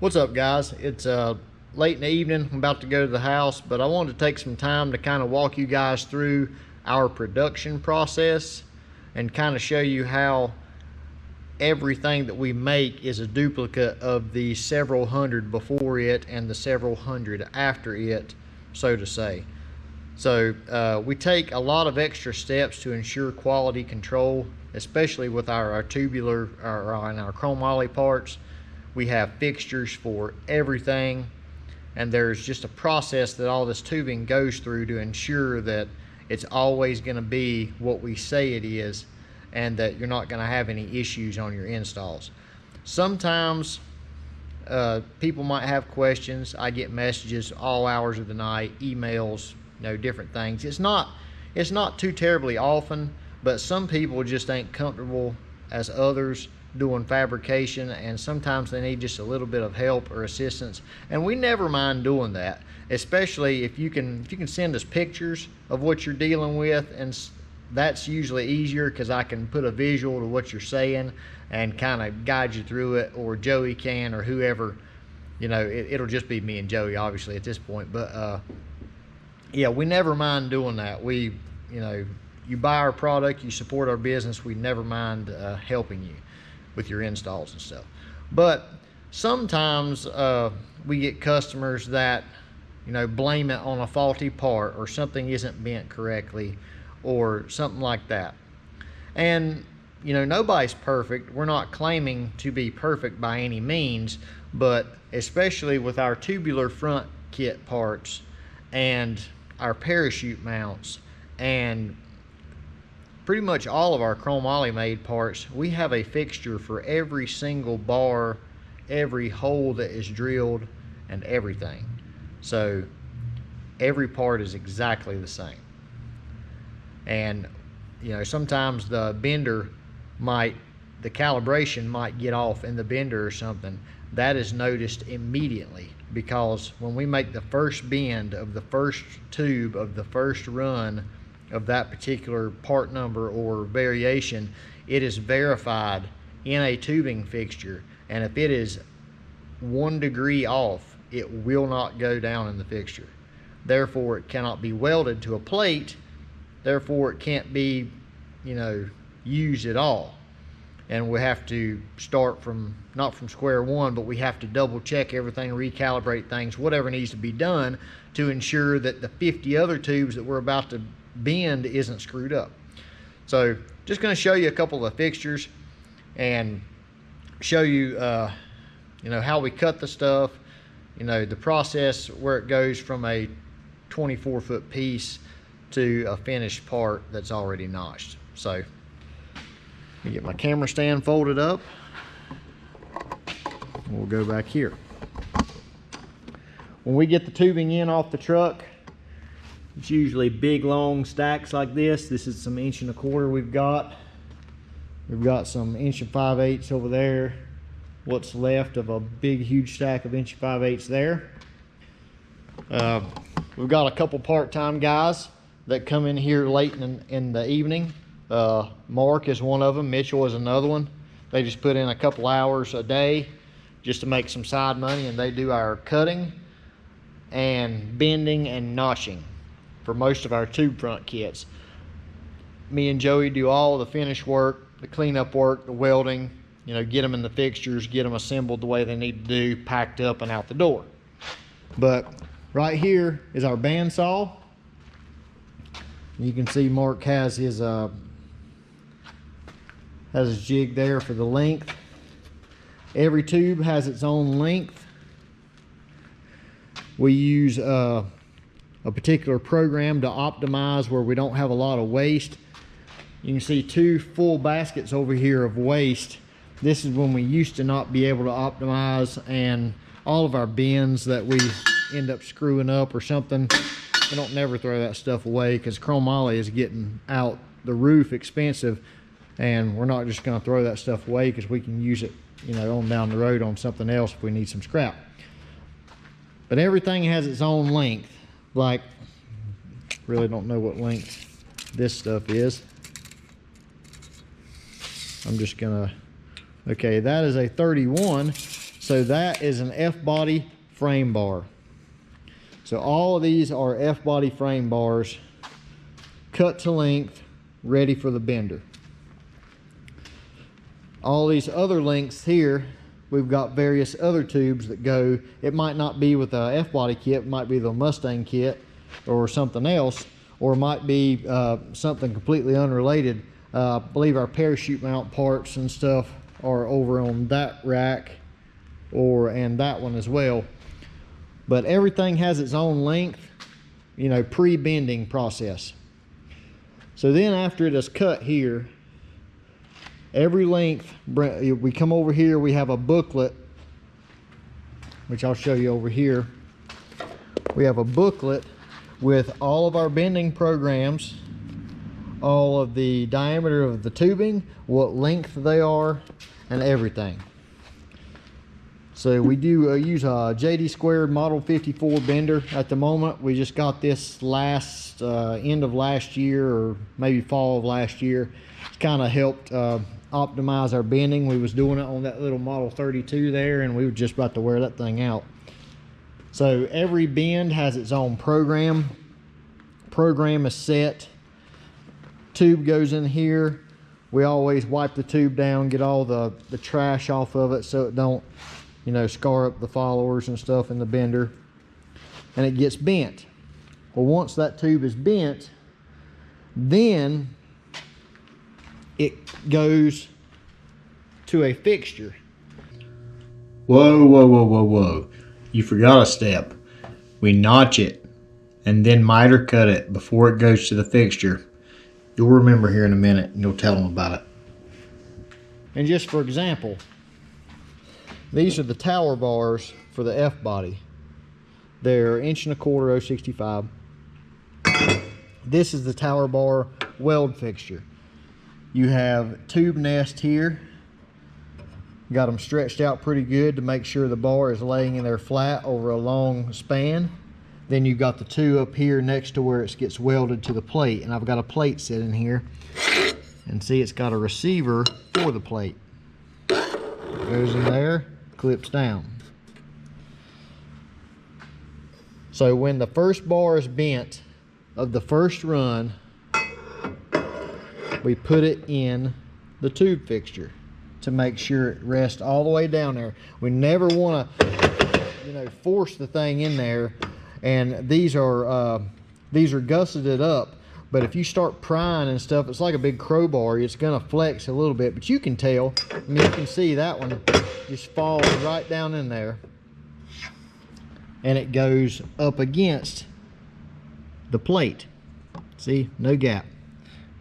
What's up, guys? It's late in the evening. I'm about to go to the house, but I wanted to take some time to kind of walk you guys through our production process and kind of show you how everything that we make is a duplicate of the several hundred before it and the several hundred after it, so to say. So we take a lot of extra steps to ensure quality control, especially with our tubular and our chromoly parts. We have fixtures for everything, and there's just a process that all this tubing goes through to ensure that it's always going to be what we say it is, and that you're not going to have any issues on your installs. Sometimes people might have questions. I get messages all hours of the night, emails, different things. It's not too terribly often, but some people just ain't comfortable as others doing fabrication, and sometimes they need just a little bit of help or assistance, and we never mind doing that, especially if you can send us pictures of what you're dealing with, and that's usually easier because I can put a visual to what you're saying and kind of guide you through it, or Joey can, or whoever. It'll just be me and Joey obviously at this point, but yeah, we never mind doing that. You buy our product, you support our business, we never mind helping you with your installs and stuff. But sometimes we get customers that blame it on a faulty part, or something isn't bent correctly, or something like that. And nobody's perfect. We're not claiming to be perfect by any means, but especially with our tubular front kit parts and our parachute mounts and pretty much all of our chromoly made parts, we have a fixture for every single bar, every hole that is drilled, and everything. So every part is exactly the same. And sometimes the bender the calibration might get off in the bender or something. That is noticed immediately, because when we make the first bend of the first tube of the first run of that particular part number or variation, it is verified in a tubing fixture, and if it is 1 degree off, it will not go down in the fixture. Therefore, it cannot be welded to a plate. Therefore, it can't be used at all, and we have to start from, not from square one, but we have to double check everything, recalibrate things, whatever needs to be done to ensure that the 50 other tubes that we're about to bend isn't screwed up. So just going to show you a couple of fixtures and show you how we cut the stuff, the process where it goes from a 24-foot piece to a finished part that's already notched. So let me get my camera stand folded up. We'll go back here. When we get the tubing in off the truck, it's usually big long stacks like this. This is some 1 1/4 we've got. We've got some 1 5/8 over there. What's left of a big huge stack of 1 5/8 there. We've got a couple part-time guys that come in here late in the evening. Mark is one of them. Mitchell is another one. They just put in a couple hours a day just to make some side money, and they do our cutting and bending and notching for most of our tube front kits. Me and Joey do all the finish work, the cleanup work, the welding, get them in the fixtures, get them assembled the way they need to do, packed up and out the door. But right here is our bandsaw. You can see Mark has his jig there for the length. Every tube has its own length. We use a particular program to optimize where we don't have a lot of waste. You can see 2 full baskets over here of waste. This is when we used to not be able to optimize, and all of our bends that we end up screwing up or something, we don't never throw that stuff away, because chromoly is getting out the roof expensive, and we're not just going to throw that stuff away, because we can use it on down the road on something else if we need some scrap. But everything has its own length. Like, really don't know what length this stuff is. I'm just gonna, okay, that is a 31. So that is an F-body frame bar. So all of these are F-body frame bars, cut to length, ready for the bender. All these other lengths here, we've got various other tubes that go. It might not be with the F-body kit, it might be the Mustang kit or something else, or it might be something completely unrelated. I believe our parachute mount parts and stuff are over on that rack and that one as well. But everything has its own length, you know, pre-bending process. So then after it is cut here, every length, we come over here, we have a booklet, which I'll show you over here. We have a booklet with all of our bending programs, all of the diameter of the tubing, what length they are, and everything. So we do use a JD Squared Model 54 bender at the moment. We just got this last end of last year, or maybe fall of last year. It's kind of helped optimize our bending. We was doing it on that little Model 32 there, and we were just about to wear that thing out. So every bend has its own program. Program is set. Tube goes in here. We always wipe the tube down, get all the trash off of it so it don't, you know, scar up the followers and stuff in the bender. And it gets bent. Well, once that tube is bent, then it goes to a fixture. Whoa, whoa, whoa, whoa, whoa. You forgot a step. We notch it and then miter cut it before it goes to the fixture. You'll remember here in a minute and you'll tell them about it. And just for example, these are the tower bars for the F-body. They're 1¼ 065. This is the tower bar weld fixture. You have tube nest here. Got them stretched out pretty good to make sure the bar is laying in there flat over a long span. Then you've got the two up here next to where it gets welded to the plate. And I've got a plate sitting here. And see, it's got a receiver for the plate. Goes in there, clips down. So when the first bar is bent of the first run, we put it in the tube fixture to make sure it rests all the way down there. We never want to, you know, force the thing in there. And these are gusseted up, but if you start prying and stuff, it's like a big crowbar. It's gonna flex a little bit, but you can tell. I mean, you can see that one just falls right down in there, and it goes up against the plate. See, no gap.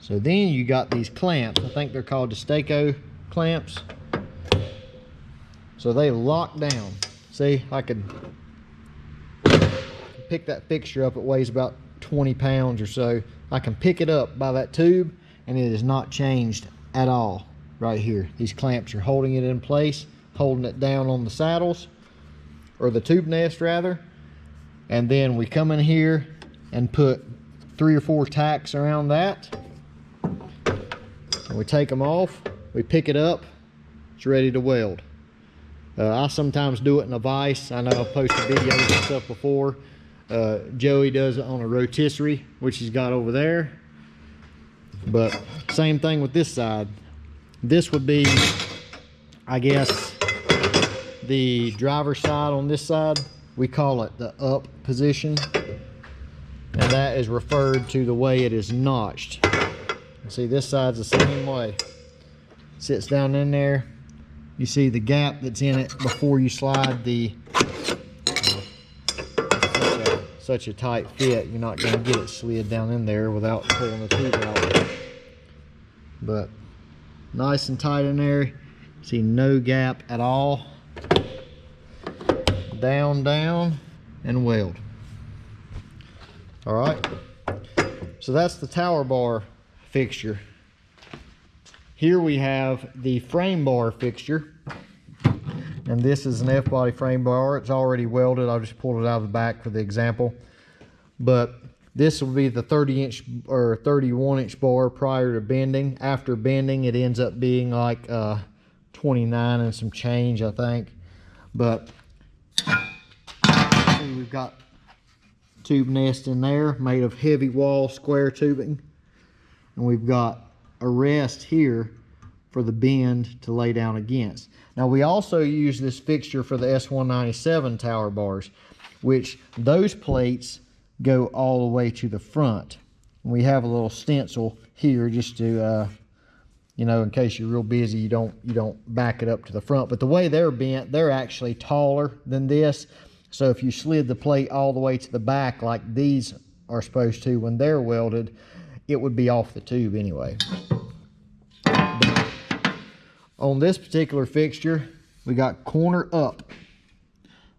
So then you got these clamps. I think they're called Destaco clamps. So they lock down. See, I could pick that fixture up. It weighs about 20 pounds or so. I can pick it up by that tube, and it is not changed at all right here. These clamps are holding it in place, holding it down on the saddles, or the tube nest rather. And then we come in here and put 3 or 4 tacks around that. And we take them off, we pick it up, it's ready to weld. I sometimes do it in a vise. I know I've posted videos and stuff before. Joey does it on a rotisserie, which he's got over there. But same thing with this side. This would be, I guess, the driver's side on this side. We call it the up position. And that is referred to the way it is notched. See, this side's the same way. Sits down in there. You see the gap that's in it before you slide the such a tight fit. You're not going to get it slid down in there without pulling the tube out. But nice and tight in there. See, no gap at all. Down, down, and weld. All right. So that's the tower bar fixture. Here we have the frame bar fixture, and this is an F-body frame bar. It's already welded. I just pulled it out of the back for the example. But this will be the 30-inch or 31-inch bar prior to bending. After bending, it ends up being like 29 and some change, I think. But see, we've got tube nest in there made of heavy wall square tubing, and we've got a rest here for the bend to lay down against. Now we also use this fixture for the S197 tower bars, which those plates go all the way to the front. We have a little stencil here just to you know, in case you're real busy, you don't back it up to the front. But the way they're bent, they're actually taller than this. So if you slid the plate all the way to the back like these are supposed to when they're welded, it would be off the tube anyway. But on this particular fixture, we got corner up.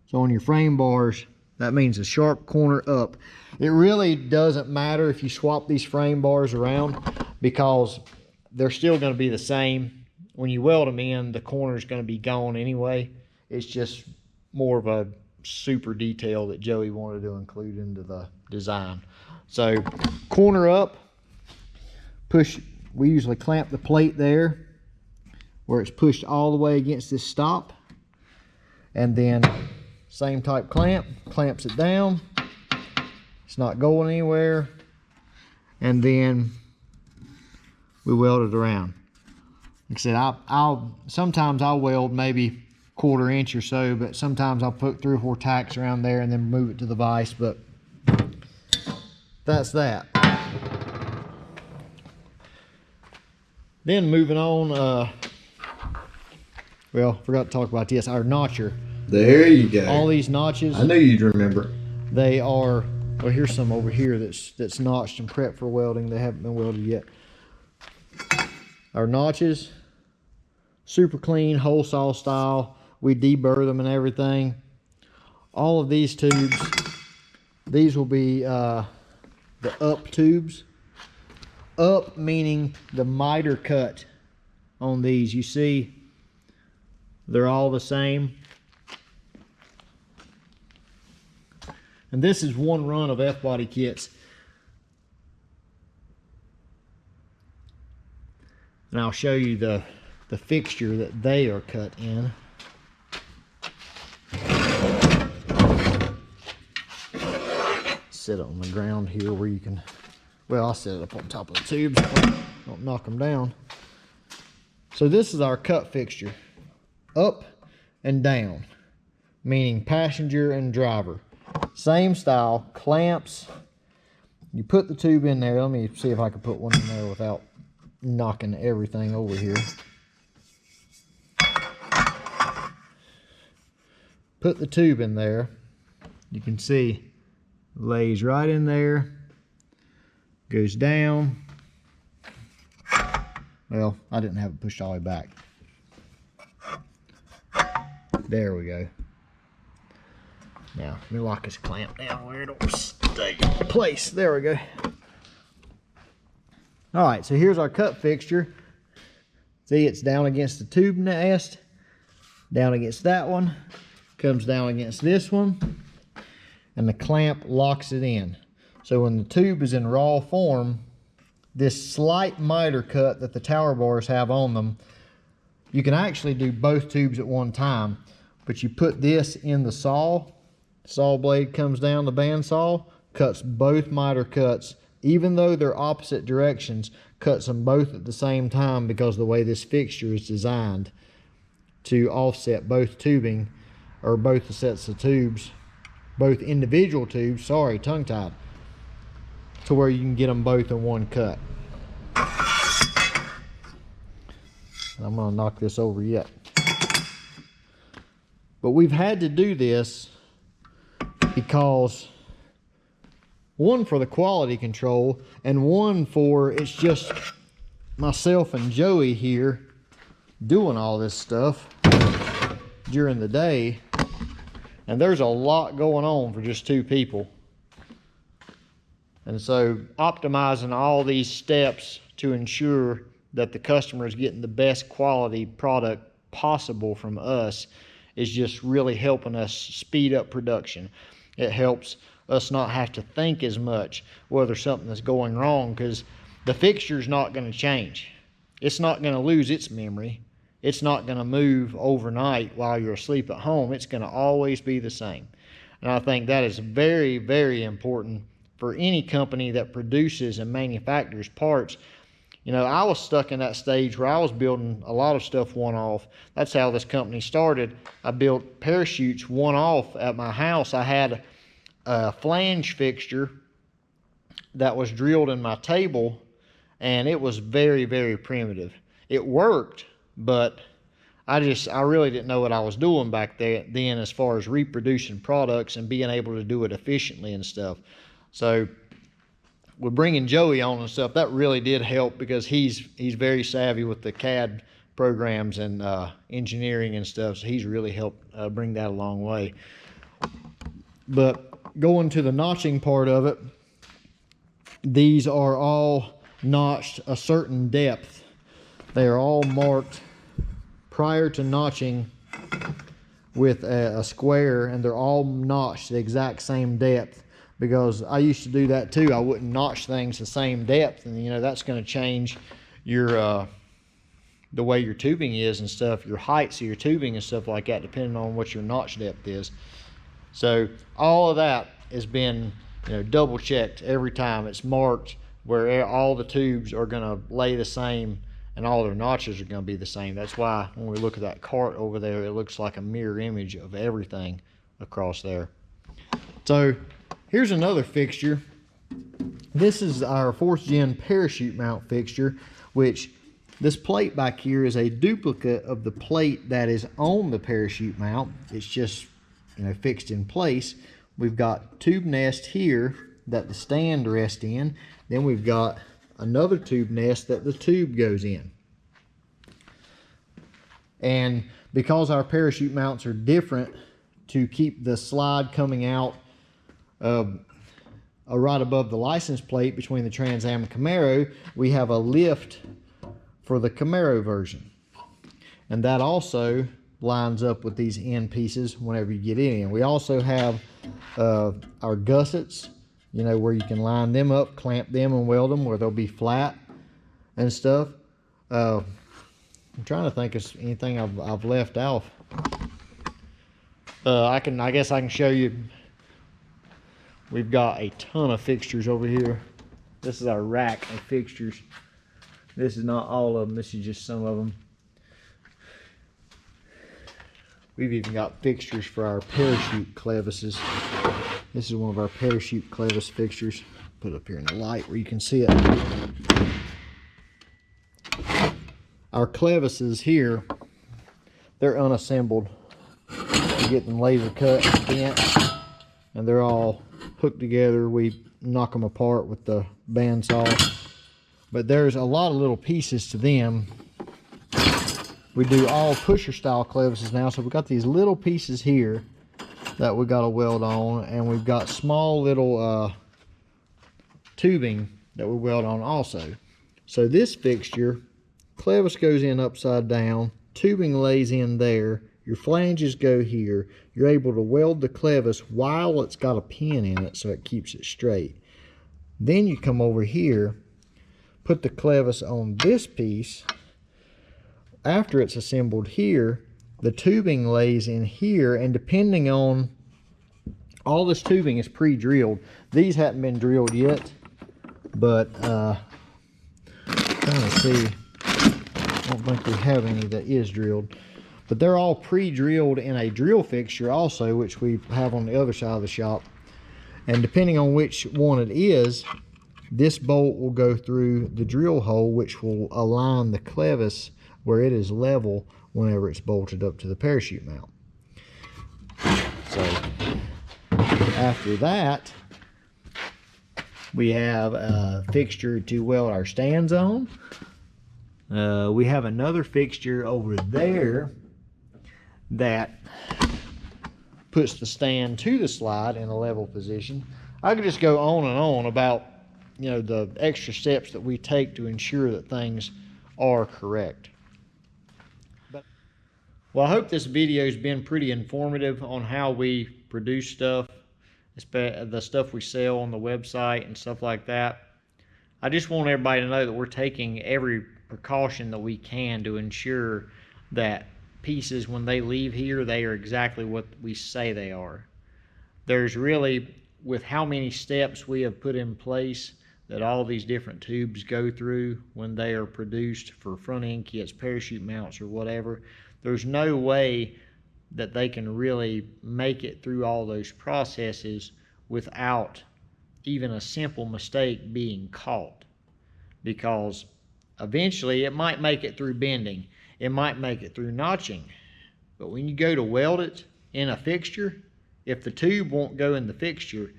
So on your frame bars, that means a sharp corner up. It really doesn't matter if you swap these frame bars around, because they're still going to be the same. When you weld them in, the corner is going to be gone anyway. It's just more of a super detail that Joey wanted to include into the design. So corner up, push. We usually clamp the plate there where it's pushed all the way against this stop, and then same type clamp, clamps it down. It's not going anywhere, and then we weld it around. Like I said, sometimes I'll weld maybe 1/4 inch or so, but sometimes I'll put 3 or 4 tacks around there and then move it to the vise. But that's that. Then moving on, well, forgot to talk about this, our notcher. There you go. All these notches, I knew you'd remember. they are, well, here's some over here that's notched and prepped for welding. They haven't been welded yet. Our notches, super clean, hole saw style. We deburr them and everything. All of these tubes, these will be the up tubes. Up meaning the miter cut on these. You see, they're all the same. And this is one run of F-body kits. And I'll show you the fixture that they are cut in. Sit it on the ground here where you can, well, I'll set it up on top of the tubes. Don't knock them down. So this is our cut fixture. Up and down, meaning passenger and driver. Same style, clamps. You put the tube in there. Let me see if I can put one in there without knocking everything over here. Put the tube in there. You can see lays right in there, goes down. Well, I didn't have it pushed all the way back. There we go. Now, let me lock this clamp down where it'll stay in place. There we go. All right, so here's our cut fixture. See, it's down against the tube nest, down against that one, comes down against this one, and the clamp locks it in. So when the tube is in raw form, this slight miter cut that the tower bars have on them, you can actually do both tubes at one time, but you put this in the saw blade comes down the bandsaw, cuts both miter cuts, even though they're opposite directions, cuts them both at the same time, because the way this fixture is designed to offset both tubing, or both the sets of tubes, both individual tubes, sorry, tongue-tied, to where you can get them both in one cut. I'm gonna knock this over yet. But we've had to do this because, one, for the quality control, and one, for it's just myself and Joey here doing all this stuff during the day, and there's a lot going on for just 2 people. And so optimizing all these steps to ensure that the customer is getting the best quality product possible from us is just really helping us speed up production. It helps us not have to think as much whether something is going wrong, because the fixture's not going to change. It's not going to lose its memory. it's not going to move overnight while you're asleep at home. It's going to always be the same. And I think that is very, very important for any company that produces and manufactures parts. You know, I was stuck in that stage where I was building a lot of stuff one-off. That's how this company started. I built parachutes one-off at my house. I had a flange fixture that was drilled in my table, and it was very, very primitive. It worked, but I really didn't know what I was doing back then as far as reproducing products and being able to do it efficiently and stuff. So with bringing Joey on and stuff, that really did help, because he's very savvy with the CAD programs and engineering and stuff. So he's really helped bring that a long way. But going to the notching part of it, these are all notched a certain depth. They are all marked prior to notching with a square, and they're all notched the exact same depth, because I used to do that too. I wouldn't notch things the same depth, and you know, that's going to change your the way your tubing is and stuff, your heights of your tubing and stuff like that, depending on what your notch depth is. So all of that has been, you know, double checked every time. It's marked where all the tubes are going to lay the same and all their notches are going to be the same. That's why when we look at that cart over there, it looks like a mirror image of everything across there. So here's another fixture. This is our 4th gen parachute mount fixture, which this plate back here is a duplicate of the plate that is on the parachute mount. It's just, you know, fixed in place. We've got tube nest here that the stand rests in. Then we've got another tube nest that the tube goes in. And because our parachute mounts are different, to keep the slide coming out right above the license plate between the Trans Am and Camaro, we have a lift for the Camaro version. And that also lines up with these end pieces whenever you get in. We also have our gussets, you know, where you can line them up, clamp them and weld them where they'll be flat and stuff. I'm trying to think of anything I've left off. I guess I can show you. We've got a ton of fixtures over here. This is our rack of fixtures. This is not all of them. This is just some of them. We've even got fixtures for our parachute clevises. This is one of our parachute clevis fixtures. Put it up here in the light where you can see it. Our clevises here, they're unassembled. You get them laser cut and bent, and they're all hooked together. We knock them apart with the bandsaw. But there's a lot of little pieces to them. We do all pusher style clevises now, so we've got these little pieces here that we got to weld on, and we've got small little tubing that we weld on also. So this fixture, clevis goes in upside down, tubing lays in there, your flanges go here. You're able to weld the clevis while it's got a pin in it, so it keeps it straight. Then you come over here, put the clevis on this piece. After it's assembled here, the tubing lays in here, and depending on, all this tubing is pre-drilled. These hadn't been drilled yet, but trying to see, I don't think we have any that is drilled, but they're all pre-drilled in a drill fixture also, which we have on the other side of the shop. And depending on which one it is, this bolt will go through the drill hole, which will align the clevis where it is level whenever it's bolted up to the parachute mount. So after that, we have a fixture to weld our stands on. We have another fixture over there that puts the stand to the slide in a level position. I could just go on and on about, you know, the extra steps that we take to ensure that things are correct. Well, I hope this video has been pretty informative on how we produce stuff, the stuff we sell on the website and stuff like that. I just want everybody to know that we're taking every precaution that we can to ensure that pieces, when they leave here, they are exactly what we say they are. There's really, with how many steps we have put in place that all these different tubes go through when they are produced for front end kits, parachute mounts, or whatever, there's no way that they can really make it through all those processes without even a simple mistake being caught. Because eventually it might make it through bending, it might make it through notching, but when you go to weld it in a fixture, if the tube won't go in the fixture,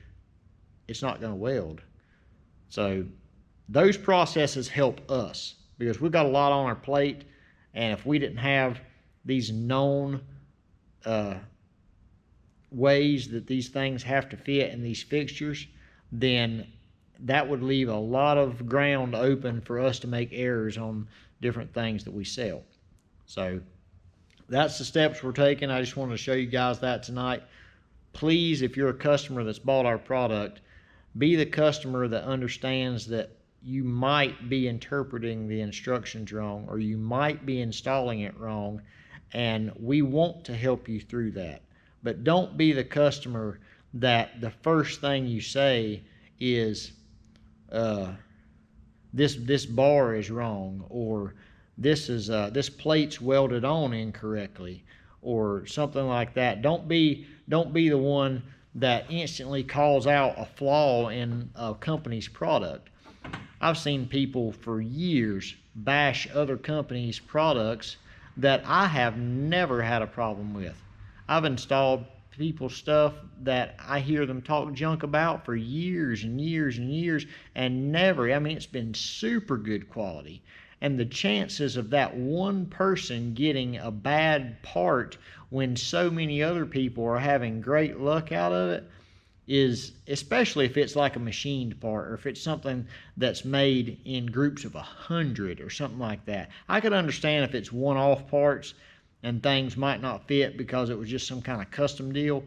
it's not going to weld. So those processes help us because we've got a lot on our plate, and if we didn't have these known ways that these things have to fit in these fixtures, then that would leave a lot of ground open for us to make errors on different things that we sell. So that's the steps we're taking. I just wanted to show you guys that tonight. Please, if you're a customer that's bought our product, be the customer that understands that you might be interpreting the instructions wrong, or you might be installing it wrong, and we want to help you through that. But don't be the customer that the first thing you say is this bar is wrong, or this plate's welded on incorrectly, or something like that. Don't be the one that instantly calls out a flaw in a company's product. I've seen people for years bash other companies' products that I have never had a problem with. I've installed people's stuff that I hear them talk junk about for years and years and years, and never, I mean, it's been super good quality. And the chances of that one person getting a bad part when so many other people are having great luck out of it is, especially if it's like a machined part, or if it's something that's made in groups of 100 or something like that. I could understand if it's one-off parts and things might not fit because it was just some kind of custom deal.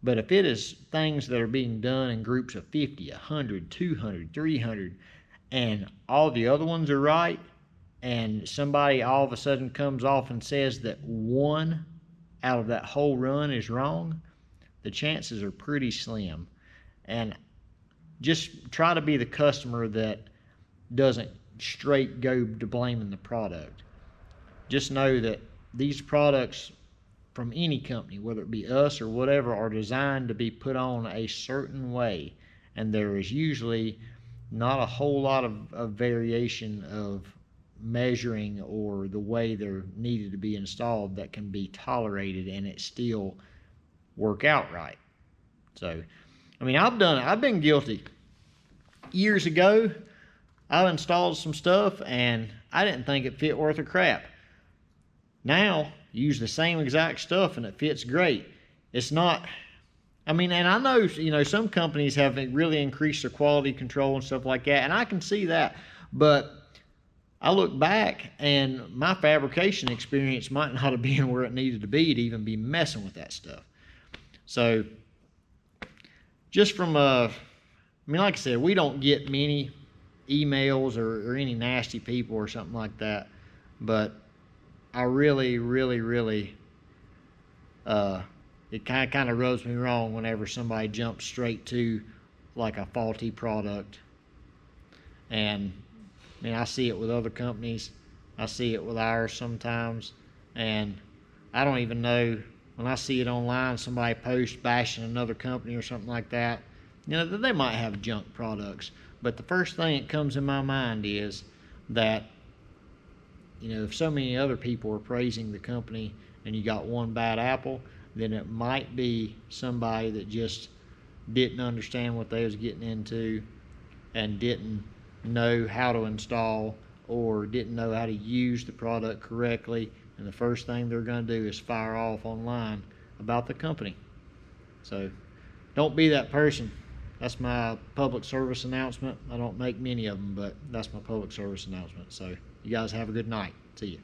But if it is things that are being done in groups of 50, 100, 200, 300, and all the other ones are right, and somebody all of a sudden comes off and says that one out of that whole run is wrong, the chances are pretty slim. And just try to be the customer that doesn't straight go to blaming the product. Just know that these products from any company, whether it be us or whatever, are designed to be put on a certain way, and there is usually not a whole lot of variation of measuring or the way they're needed to be installed that can be tolerated and it still work out right. So, I mean, I've been guilty. Years ago, I installed some stuff and I didn't think it fit worth a crap. Now, use the same exact stuff and it fits great. It's not, I mean, and I know, you know, some companies have really increased their quality control and stuff like that, and I can see that, but I look back and my fabrication experience might not have been where it needed to be to even be messing with that stuff. So, just from I mean, like I said, we don't get many emails or any nasty people or something like that, but I really, it kind of rubs me wrong whenever somebody jumps straight to like a faulty product. And I mean, I see it with other companies. I see it with ours sometimes. And I don't even know, when I see it online, somebody posts bashing another company or something like that, you know, they might have junk products. But the first thing that comes in my mind is that, you know, if so many other people are praising the company and you got one bad apple, then it might be somebody that just didn't understand what they was getting into and didn't know how to install or didn't know how to use the product correctly, and the first thing they're going to do is fire off online about the company. So don't be that person. That's my public service announcement. I don't make many of them, but that's my public service announcement. So you guys have a good night. See you.